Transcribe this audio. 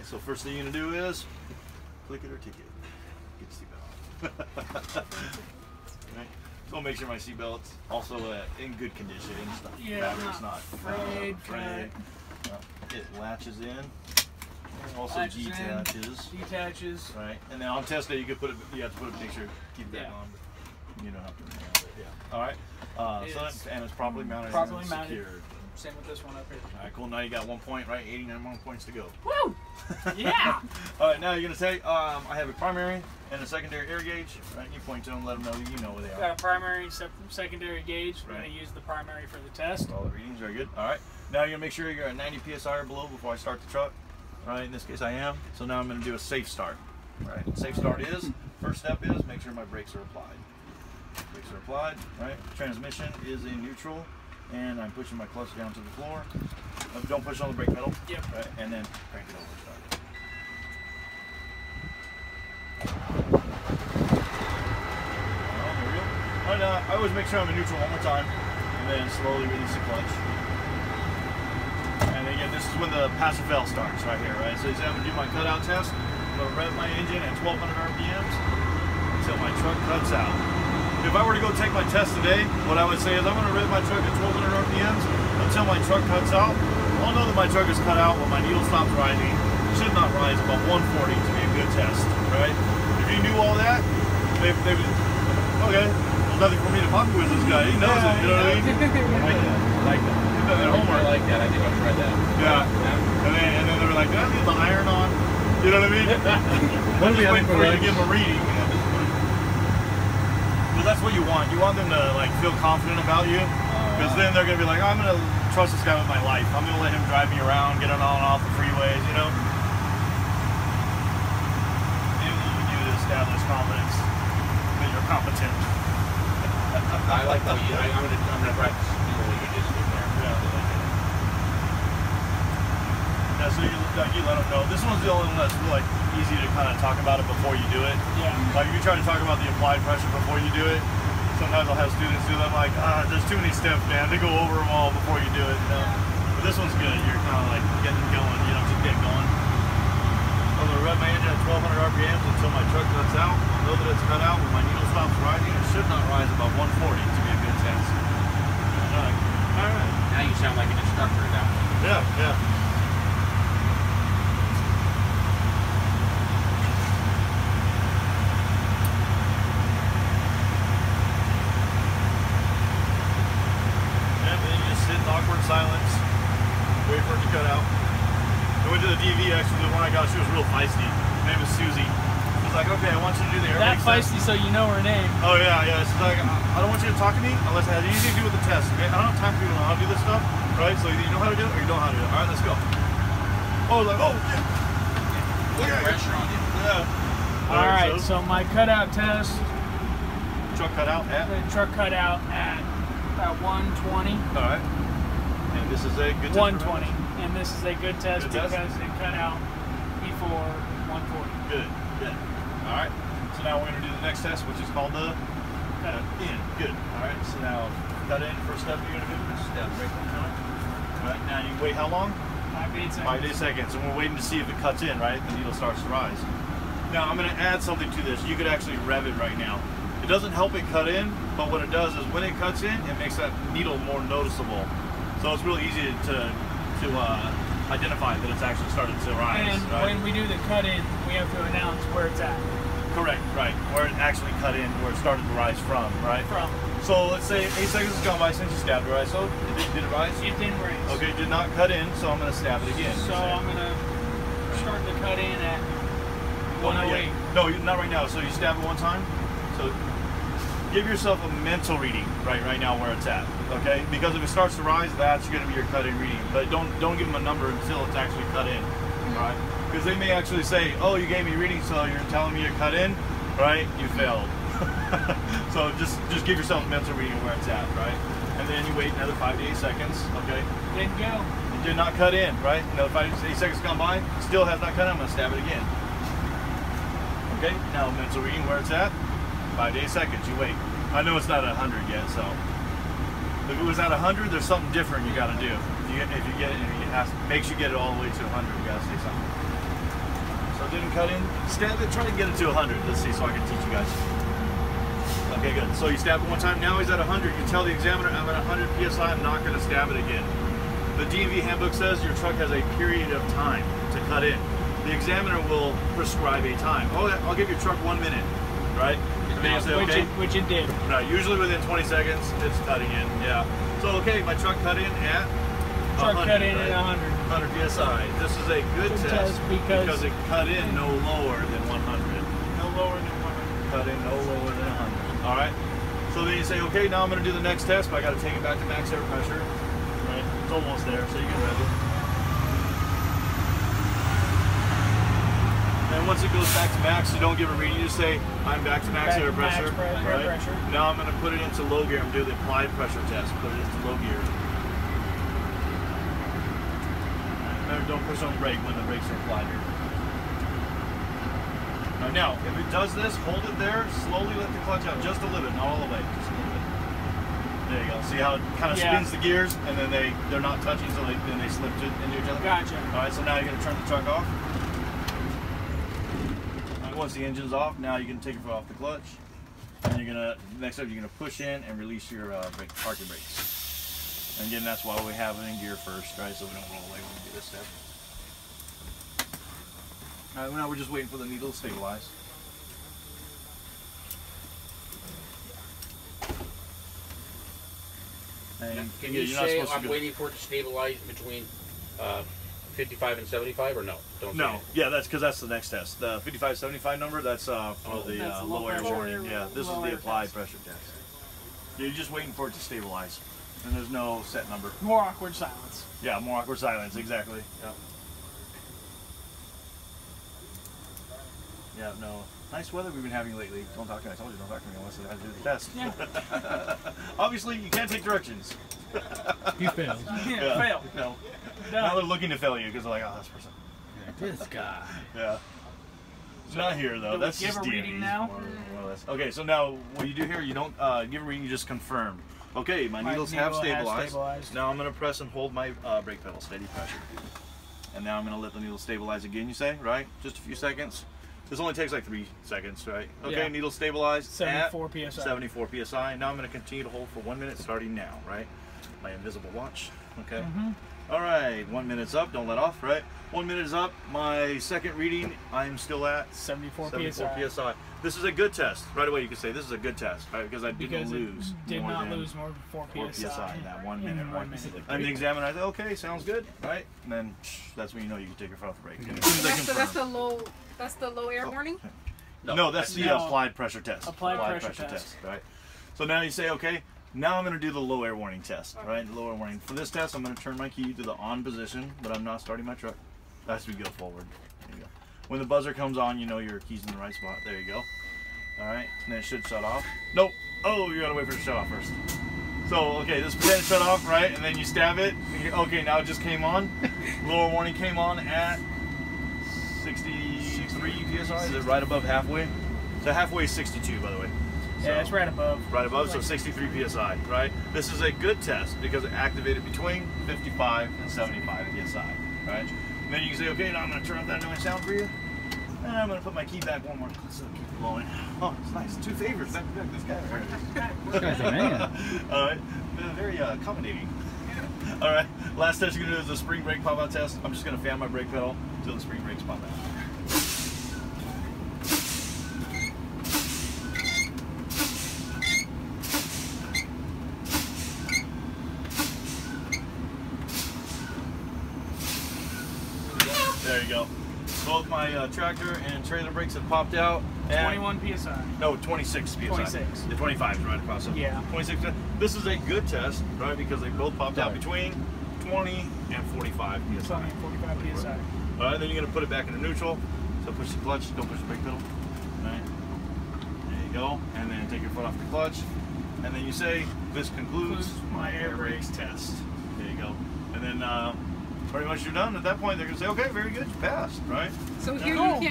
right, so first thing you're gonna do is click it or ticket. Get the seatbelt on. Right. So make sure my seatbelt's also in good condition. It's not, yeah, it's not frayed. It latches in. Also latches detaches. Detaches. Right. And then on test day you could put it. You have to put a picture. Keep that on. But you don't have to remove it. Yeah. All right. And it's properly mounted. Properly and mounted. Secured. Same with this one up here. All right, cool. Now you got 1 point, right? 89 more points to go. Woo! Yeah! All right, now you're going to say, I have a primary and a secondary air gauge. Right? You point to them, let them know you know where they are. Got a primary, secondary gauge. We're going to use the primary for the test. All the readings, very good. All right. Now you're going to make sure you're at 90 psi or below before I start the truck. All right, in this case I am. So now I'm going to do a safe start. All right, safe start is, first step is make sure my brakes are applied. Brakes are applied, right? Transmission is in neutral. And I'm pushing my clutch down to the floor. Don't push on the brake pedal. Yep. Right, and then crank it over. Start. There we go. And, I always make sure I'm in neutral one more time, and then slowly release the clutch. And again, this is when the passive fail starts right here, right? So I'm going to do my cutout test. I'm going to rev my engine at 1200 RPMs until my truck cuts out. If I were to go take my test today, what I would say is I'm going to rev my truck at 1200 RPMs until my truck cuts out. I'll know that my truck is cut out when my needle stops rising. It should not rise above 140 to be a good test, right? If you knew all that, they would, okay, there's nothing for me to puppy with this guy. He knows it, you know what I mean? I like that. Homework. I like that. I think I'll try that. Yeah. And then they were like, do I leave the iron on? You know what I mean? I'm just waiting for you to give them a reading. That's what you want. You want them to like feel confident about you, because then they're gonna be like, oh, I'm gonna trust this guy with my life. I'm gonna let him drive me around, get on and off the freeways, you know. Anything you can do to establish confidence that you're competent. I like what you. I'm gonna practice what you just did there. Yeah. So you let them know. This one's the only one that's like easy to kind of talk about it before you do it. Yeah. Like if you try to talk about the applied pressure before you do it, sometimes I'll have students do that. I'm like, there's too many steps, man. They go over them all before you do it. You know? But this one's good. You're kind of like getting going. You know, just get going. I'm gonna rev my engine at 1200 RPMs until my truck cuts out. I'll know that it's cut out when my needle stops rising. It should not rise above 140 to be a good test. All right. Now you sound like an instructor at that point. Yeah, yeah. Awkward silence, wait for it to cut out. I went to the DV actually, the one I got, she was real feisty. Her name is Susie. She was like, okay, I want you to do the air that feisty test. So you know her name. Oh yeah, yeah. She's like, I don't want you to talk to me unless it has anything to do with the test, okay? I don't have time for you to know how to do this stuff, right? So either you know how to do it or you don't know how to do it. Alright, let's go. Oh, like, oh, yeah. Look at pressure on you. Yeah. Alright, so my cutout test. Truck cut out at? The truck cut out at about 120. Alright. And this is a good test. 120. And this is a good test good because it cut out before 140. Good, good. Alright. So now we're going to do the next test, which is called the cut in. Good. Alright, so now cut in, first step you're going to do is step right one time. Alright, now you wait how long? 5 to 8 seconds. 5 to 8 seconds. And we're waiting to see if it cuts in, right? The needle starts to rise. Now I'm going to add something to this. You could actually rev it right now. It doesn't help it cut in, but what it does is when it cuts in, it makes that needle more noticeable. So it's really easy to identify that it's actually started to rise. And right? when we do the cut in, we have to announce where it's at. Correct, right. Where it actually cut in, where it started to rise from, right? From. So let's say 8 seconds has gone by since you stabbed it, right? So did it rise? It didn't rise. Okay, did not cut in, so I'm going to stab it again. So I'm going to start the cut in at 108. No, not right now. So you stab it one time. So give yourself a mental reading right now where it's at, okay? Because if it starts to rise, that's going to be your cut-in reading. But don't give them a number until it's actually cut in, right? Because they may actually say, oh, you gave me a reading, so you're telling me you're cut in, right? You failed. So just give yourself a mental reading where it's at, right? And then you wait another 5 to 8 seconds, okay? Didn't go. It did not cut in, right? Another 5 to 8 seconds gone by, still has not cut in. I'm going to stab it again. Okay, now mental reading where it's at. 5 to 8 seconds, you wait. I know it's not at 100 yet, so if it was at 100, there's something different you got to do. If you get it, makes you get it all the way to 100. You got to say something. So it didn't cut in. Stab it, try to get it to 100. Let's see, so I can teach you guys. Okay, good. So you stab it one time, now he's at 100. You tell the examiner, I'm at 100 PSI, I'm not gonna stab it again. The DMV handbook says your truck has a period of time to cut in. The examiner will prescribe a time. Oh, I'll give your truck 1 minute, right? And then you say, okay. Which it did. No, usually within 20 seconds, it's cutting in, yeah. So, okay, my truck cut in at 100, cut in right? at 100. 100 PSI. This is a good test because it cut in no lower than 100. No lower than 100. Cut in no lower than 100. All right. So then you say, okay, now I'm going to do the next test, but I got to take it back to max air pressure. Right. It's almost there, so you can rev it. And once it goes back to max, you don't give a reading. You just say, I'm back to max air pressure. Air pressure. Now I'm going to put it into low gear. I'm going to do the applied pressure test. Put it into low gear. Remember, don't push on the brake when the brakes are applied here. Now, if it does this, hold it there. Slowly let the clutch out just a little bit, not all the way, just a little bit. There you go. See how it kind of spins the gears, and then they're not touching, so then they slip into each other. Gotcha. All right, so now you're going to turn the truck off. Once the engine's off, now you can take your foot off the clutch, and you're gonna next up you're gonna push in and release your park your brakes. And again, that's why we have it in gear first, right? So we don't roll away when we do this step. All right, now we're just waiting for the needle to stabilize. And can you say I'm waiting for it to stabilize between 55 and 75, or no? Don't no. Yeah, that's because that's the next test. The 55-75 number, that's for the low air warning. Yeah, this is the applied pressure test. You're just waiting for it to stabilize, and there's no set number. More awkward silence. Yeah, more awkward silence, exactly. Yeah. Yeah, no. Nice weather we've been having lately. Don't talk to me. I told you, don't talk to me unless I have to do the test. Yeah. Obviously, you can't take directions. You failed. Yeah, failed. No. Now they're looking to fail you because they're like, oh, this person. This guy. Yeah. It's not here though. That's give just a reading now. More or less. Okay, so now what you do here, you don't give a reading. You just confirm. Okay, my needles have stabilized. Now I'm going to press and hold my brake pedal, steady pressure. And now I'm going to let the needle stabilize again. You say, right? Just a few seconds. This only takes like 3 seconds, right? Okay, yeah. Needle stabilized 74 at psi. 74 psi. Now I'm going to continue to hold for 1 minute, starting now, right? My invisible watch. Okay. All right, 1 minute's up. Don't let off, right? 1 minute is up. My second reading, I'm still at 74 psi. This is a good test. Right away, you can say this is a good test, right? Because I didn't lose. Did not lose more than 4 psi in that 1 minute, right? And the examiner, I said, okay, sounds good, right? And then that's when you know you can take your foot off the brake. That's the low air warning? No, that's the applied pressure test. Applied pressure test, right? So now you say, okay, now I'm going to do the low air warning test, right? The low air warning. For this test, I'm going to turn my key to the on position, but I'm not starting my truck. As we go forward. There you go. When the buzzer comes on, you know your key's in the right spot. There you go. All right, and then it should shut off. Nope. Oh, you got to wait for it to shut off first. So, okay, this pretend it shut off, right? And then you stab it. Okay, now it just came on. Lower warning came on at 63 psi. Is it right above halfway? So halfway is 62, by the way. So, yeah, it's right above. Right above, so 63 psi, right? This is a good test because it activated between 55 and 75 psi, right? And then you can say, okay, now I'm going to turn up that noise sound for you. And I'm going to put my key back one more so keep it blowing. Oh, it's nice. 2 favors. Back to back. This guy. This guy's a man. All right. Very accommodating. All right. Last test you're going to do is a spring brake pop out test. I'm just going to fan my brake pedal until the spring brakes pop out. There you go. Both my tractor and trailer brakes have popped out. 21 psi. No, 26 psi. 26. The 25 is right across. So yeah. 26. This is a good test, right? Because they both popped out between 20 and 45 psi. 20 and 45 psi. All right, then you're going to put it back into neutral. So push the clutch, don't push the brake pedal. All right. There you go. And then take your foot off the clutch. And then you say, this concludes my air brakes test. There you go. And then pretty much you're done. At that point, they're going to say, okay, very good, you passed, right? So here you can't